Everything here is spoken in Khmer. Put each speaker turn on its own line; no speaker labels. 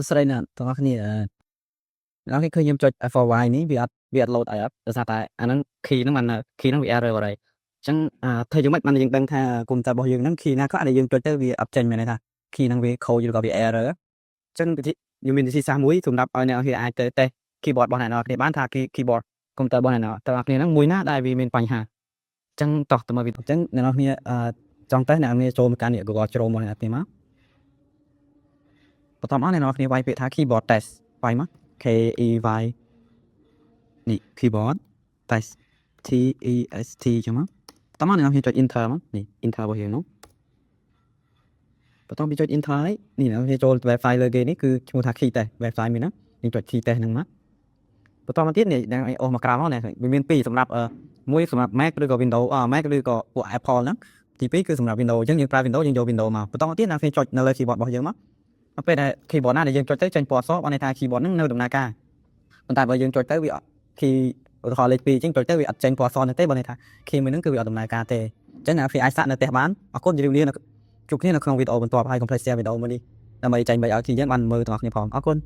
ស្រីណាស់ទាំងអស់គ្នាដល់គេឃើញខ្ញុំចុច F4Y នេះវាអត់ load ឲ្យអត់ដោយសារតែអាហ្នឹង key ហ្នឹងมัน key ហ្នឹងវា error អីអញ្ចឹងធ្វើយ៉ាងម៉េចបានយើងដឹងថាកុំព្យូទ័ររបស់យើងហ្នឹង key ណាក៏អាចដែលយើងចុចទៅវាអត់ចេញមានន័យថា key ហ្នឹងវាខូចឬក៏វា error អញ្ចឹងខ្ញុំមានវិធីសាស្ត្រមួយសម្រាប់ឲ្យអ្នកនរគ្នាអាចទៅតេស្ត keyboard របស់អ្នកនរគ្នាបានថា keyboard កុំព្យូទ័ររបស់អ្នកនរគ្នាហ្នឹងមួយណាដែលវាមានបញ្ហាអញ្ចឹងតោះទៅមើលវីដេអូអញ្ចឹងអ្នកនរគ្នាចង់តេស្តអ្នកនរគ្នាចូលមកកាន់ Google Chrome របស់អ្នកនរគ្នាមកបន្ទាប់មកអ្នកនរគ្នាវាយពាក្យថា keyboard test វាយមក K E Y នេះ keyboard test T E S T ចឹងមកបន្ទាប់មកអ្នកនរគ្នាចុច enter មកនេះ enter របស់យើងនោះបន្ទាប់ពីចុច enter ហើយនេះអ្នកនរគ្នាចូល website លើគេនេះគឺឈ្មោះថា key test website មានហ្នឹងយើងចុច key test ហ្នឹងមកបន្ទាប់មកទៀតនេះអូសមកក្រោមមកនេះវាមាន2សម្រាប់មួយសម្រាប់ Mac ឬក៏ Windows Mac ឬក៏ពួក Apple ហ្នឹងទី2គឺសម្រាប់ Windows អញ្ចឹងយើងប្រើ Windows យើងយក Windows មកបន្តមកទៀតអ្នកនរគ្នាចុចនៅលើ keyboard របស់យើងមកពេលដែល keyboard ណាដែលយើងចុចទៅចេញពណ៌អក្សរបានន័យថា keyboard ហ្នឹងនៅដំណើរការប៉ុន្តែបើយើងចុចទៅវា key ឧទាហរណ៍លេខ2អញ្ចឹងចុចទៅវាអត់ចេញពណ៌អក្សរនោះទេបើន័យថា key មួយហ្នឹងគឺវាអត់ដំណើរការទេអញ្ចឹងអ្នកនរគ្នាអាចសាកនៅផ្ទះបានអរគុណជម្រាបលាជួបគ្នានៅក្នុងវីដេអូបន្ទាប់ហើយកុំភ្លេច share វីដេអូមួយនេះដើម្បីចាញ់បីឲ្យជាយើងបានមើលទាំងអស់គ្នាផងអរគុណ